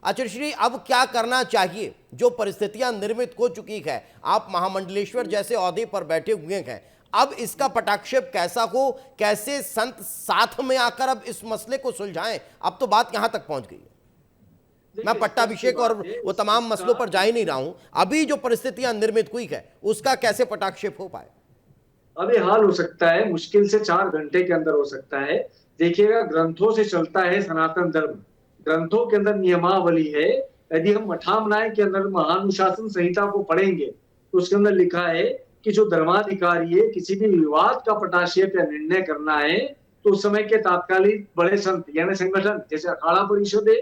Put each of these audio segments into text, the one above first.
आचार्य श्री, अब क्या करना चाहिए? जो परिस्थितियां निर्मित हो चुकी है, आप महामंडलेश्वर जैसे ओहदे पर बैठे हुए हैं, अब इसका पटाक्षेप कैसा हो, कैसे संत साथ में आकर अब इस मसले को सुलझाएं? अब तो बात यहां तक पहुंच गई है। मैं पट्टाभिषेक और वो तमाम मसलों पर जा ही नहीं रहा हूं, अभी जो परिस्थितियां निर्मित हुई है उसका कैसे पटाक्षेप हो पाए? अभी हाल हो सकता है, मुश्किल से 4 घंटे के अंदर हो सकता है। देखिएगा, ग्रंथों से चलता है सनातन धर्म, ग्रंथों के अंदर नियमावली है। यदि हम मठामनाय के अंदर महानुशासन संहिता को पढ़ेंगे तो उसके अंदर लिखा है कि जो धर्माधिकारी है, किसी भी विवाद का पटाक्षेप या निर्णय करना है तो उस समय के तात्कालिक बड़े संत यानी संगठन, जैसे अखाड़ा परिषद है,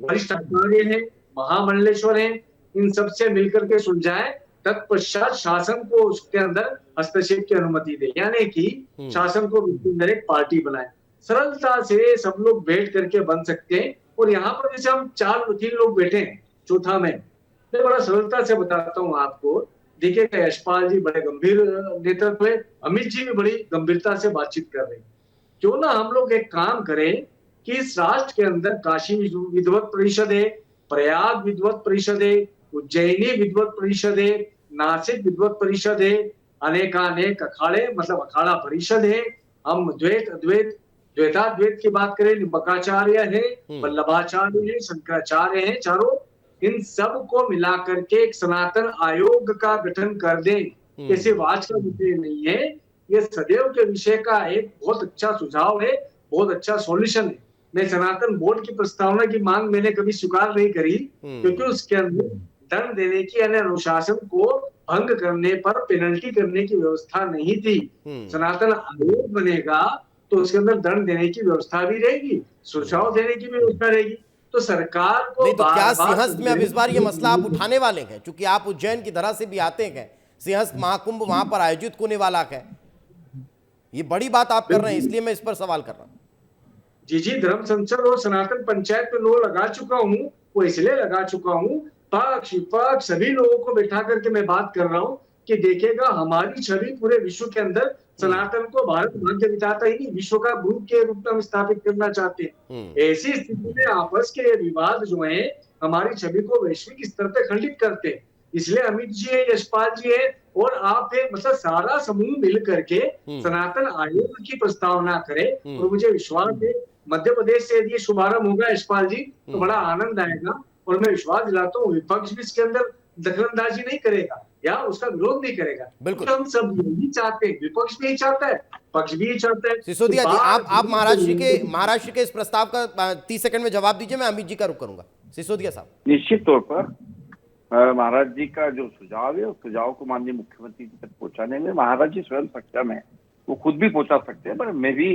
वरिष्ठ आचार्य है, महामंडलेश्वर है, इन सबसे मिलकर के सुलझाए, तत्पश्चात शासन को उसके अंदर हस्तक्षेप की अनुमति दे, यानी कि शासन को उसके अंदर एक पार्टी बनाए। सरलता से सब लोग बैठ करके बन सकते हैं। और यहाँ पर जैसे हम 3 लोग बैठे हैं, चौथा मैं बड़ा सरलता से बताता हूँ आपको। देखिएगा, यशपाल जी बड़े गंभीर नेतृत्व है, अमित जी भी बड़ी गंभीरता से बातचीत कर रहे हैं। क्यों ना हम लोग एक काम करें कि इस राष्ट्र के अंदर काशी विद्वत परिषद है, प्रयाग विद्वत परिषद है, उज्जैनी विद्वत परिषद है, नासिक विद्वत परिषद है, अनेकानेक अखाड़े मतलब अखाड़ा परिषद है। हम द्वैत अद्वैत द्वैताद्वैत की बात करें, निम्बकाचार्य है, वल्लभाचार्य है, शंकराचार्य है, चारों, इन सब को मिलाकर के एक सनातन आयोग का गठन कर दें। किसी आज का विषय नहीं है, ये सदैव के विषय का एक बहुत अच्छा सुझाव है, बहुत अच्छा सॉल्यूशन है। मैं सनातन बोर्ड की प्रस्तावना की मांग मैंने कभी स्वीकार नहीं करी, क्योंकि उसके अंदर दंड देने की यानी अनुशासन को भंग करने पर पेनल्टी करने की व्यवस्था नहीं थी। सनातन आयोग बनेगा तो उसके अंदर दंड देने की व्यवस्था भी रहेगी, सुझाव देने की भी व्यवस्था रहेगी। तो सरकार को नहीं तो क्या बार-बार सिंहस्थ में अब इस बार ये मसला आप उठाने वाले हैं? क्योंकि आप उज्जैन की धरा से भी आते हैं, सिंहस्थ महाकुंभ वहां पर आयोजित होने वाला है, ये बड़ी बात आप कर रहे हैं, इसलिए मैं इस पर सवाल कर रहा हूं। जी, धर्म संसद और सनातन पंचायत में लोग लगा चुका हूँ। वो इसलिए लगा चुका हूँ, पक्ष विपक्ष सभी लोगों को बैठा करके मैं बात कर रहा हूँ कि देखिएगा, हमारी छवि पूरे विश्व के अंदर सनातन को भारत भाग्य बिताता ही नहीं, विश्व का गुरु के रूप में हम स्थापित करना चाहते हैं। ऐसी स्थिति में आपस के विवाद जो है हमारी छवि को वैश्विक स्तर पर खंडित करते हैं। इसलिए अमित जी है, यशपाल जी है और आप है, मतलब सारा समूह मिल करके सनातन आयोग की प्रस्तावना करे। और मुझे विश्वास है मध्य प्रदेश से यदि शुभारंभ होगा यशपाल जी तो बड़ा आनंद आएगा। और मैं विश्वास दिलाता हूँ विपक्ष भी इसके अंदर दखलंदाजी नहीं करेगा या उसका विरोध नहीं करेगा। बिल्कुल, हम सब यही चाहते हैं, विपक्ष भी यही चाहता है, पक्ष भी यही चाहता है। सिसोदिया जी, आप महाराष्ट्र के इस प्रस्ताव का 30 सेकंड में जवाब दीजिए, मैं अमित जी का रुख करूंगा। सिसोदिया साहब। निश्चित तौर पर महाराज जी का जो सुझाव है उस सुझाव को माननीय मुख्यमंत्री जी तक पहुंचाने में महाराज जी स्वयं सक्षम है, वो खुद भी पहुंचा सकते हैं, पर मैं भी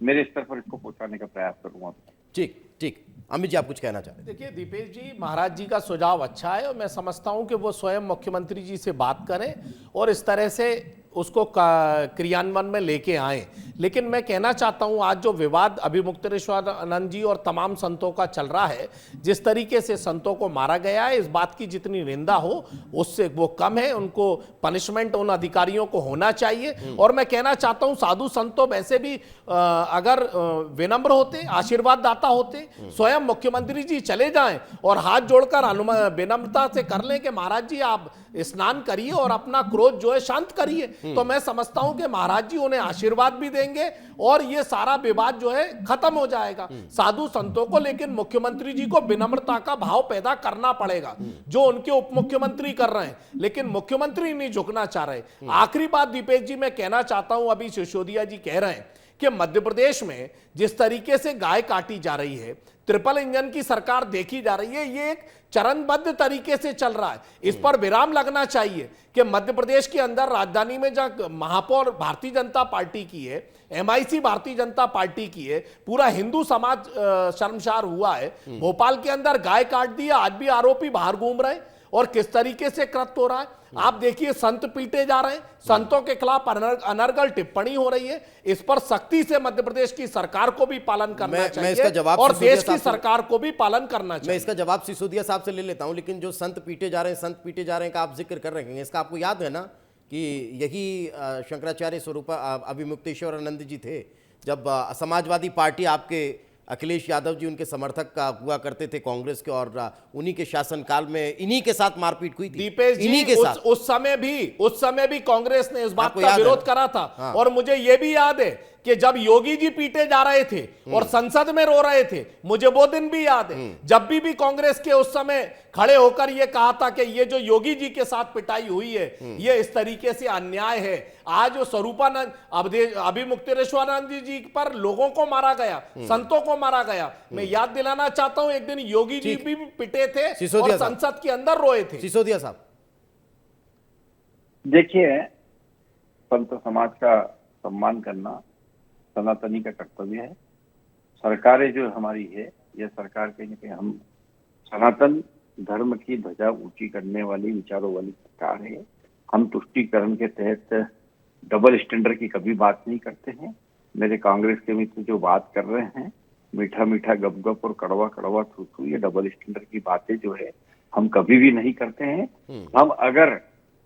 मेरे स्तर पर इसको पहुंचाने का प्रयास करूंगा। ठीक ठीक, अमित जी आप कुछ कहना चाहते हैं? देखिए दीपेश जी, महाराज जी का सुझाव अच्छा है और मैं समझता हूं कि वो स्वयं मुख्यमंत्री जी से बात करें और इस तरह से उसको क्रियान्वयन में लेके आए। लेकिन मैं कहना चाहता हूं, आज जो विवाद अभिमुक्तेश्वर आनंद जी और तमाम संतों का चल रहा है, जिस तरीके से संतों को मारा गया है, इस बात की जितनी निंदा हो उससे वो कम है। उनको पनिशमेंट उन अधिकारियों को होना चाहिए। और मैं कहना चाहता हूं, साधु संतों वैसे भी अगर विनम्र होते, आशीर्वाद दाता होते, स्वयं मुख्यमंत्री जी चले जाएं और हाथ जोड़कर विनम्रता से कर लें कि महाराज जी आप स्नान करिए और अपना क्रोध जो है शांत करिए, तो मैं समझता हूं कि महाराज जी उन्हें आशीर्वाद भी देंगे और ये सारा विवाद जो है खत्म हो जाएगा साधु संतों को। लेकिन मुख्यमंत्री जी को विनम्रता का भाव पैदा करना पड़ेगा, जो उनके उप मुख्यमंत्री कर रहे हैं, लेकिन मुख्यमंत्री नहीं झुकना चाह रहे। आखिरी बात दीपेश जी मैं कहना चाहता हूं, अभी सिसोदिया जी कह रहे हैं कि मध्य प्रदेश में जिस तरीके से गाय काटी जा रही है, ट्रिपल इंजन की सरकार देखी जा रही है, ये एक चरणबद्ध तरीके से चल रहा है। इस पर विराम लगना चाहिए कि मध्य प्रदेश के अंदर राजधानी में जहां महापौर भारतीय जनता पार्टी की है, एमआईसी भारतीय जनता पार्टी की है, पूरा हिंदू समाज शर्मसार हुआ है। भोपाल के अंदर गाय काट दिया, आज भी आरोपी बाहर घूम रहे हैं और किस तरीके से कृत्य हो रहा है। आप देखिए, संत पीटे जा रहे हैं, संतों के खिलाफ अनर्गल टिप्पणी हो रही है। इस पर सख्ती से मध्य प्रदेश की सरकार को भी पालन करना चाहिए और देश की सरकार को भी पालन करना चाहिए। मैं इसका जवाब सिसोदिया साहब से ले लेता हूं, लेकिन जो संत पीटे जा रहे हैं का आप जिक्र कर रहे हैं, इसका आपको याद है ना कि यही शंकराचार्य स्वरूप अभिमुक्तेश्वर आनंद जी थे, जब समाजवादी पार्टी आपके अखिलेश यादव जी उनके समर्थक का हुआ करते थे कांग्रेस के, और उन्हीं के शासनकाल में इन्हीं के साथ मारपीट हुई थी। दीपेश इन्हीं जी के साथ उस समय भी कांग्रेस ने इस बात आपको का याद है विरोध ना? करा था। हाँ। और मुझे यह भी याद है कि जब योगी जी पीटे जा रहे थे और संसद में रो रहे थे, मुझे वो दिन भी याद है जब भी कांग्रेस के उस समय खड़े होकर यह कहा था कि ये जो योगी जी के साथ पिटाई हुई है ये इस तरीके से अन्याय है। आज वो स्वरूपानंद अभिमुक्तेश्वरानंद जी पर लोगों को मारा गया, संतों को मारा गया। मैं याद दिलाना चाहता हूं, एक दिन योगी जी भी पिटे थे सिसोदिया और साहब। संसद के अंदर रोए थे। सिसोदिया साहब, देखिए, संत समाज का सम्मान करना सनातनी का कर्तव्य है। सरकारें जो हमारी है, यह सरकार कहीं ना कहीं हम सनातन धर्म की ध्वजा ऊंची करने वाली विचारों वाली सरकार है। हम तुष्टीकरण के तहत डबल स्टैंडर्ड की कभी बात नहीं करते हैं। मेरे कांग्रेस के मित्र जो बात कर रहे हैं, मीठा मीठा गप गप और कड़वा कड़वा थू थू, ये डबल स्टैंडर्ड की बातें जो है हम कभी भी नहीं करते हैं। हम अगर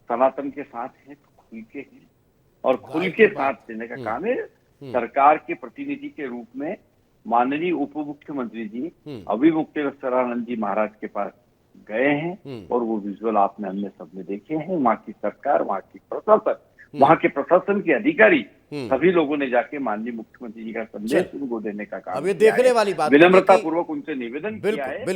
सनातन के साथ हैं तो खुल के हैं, और खुल के साथ देने का काम है। सरकार के प्रतिनिधि के रूप में माननीय उप मुख्यमंत्री जी अभिमुक्तेश्वरानंद जी महाराज के पास गए हैं, और वो विजुअल आपने हमने सबने देखे हैं। वहाँ की सरकार, वहाँ की प्रशासन, वहाँ के प्रशासन के अधिकारी, सभी लोगों ने जाके माननीय मुख्यमंत्री जी का संदेश उनको देने का काम अब ये किया है। देखने वाली बात है विनम्रता कि- पूर्वक उनसे निवेदन किया है बिल्कुल।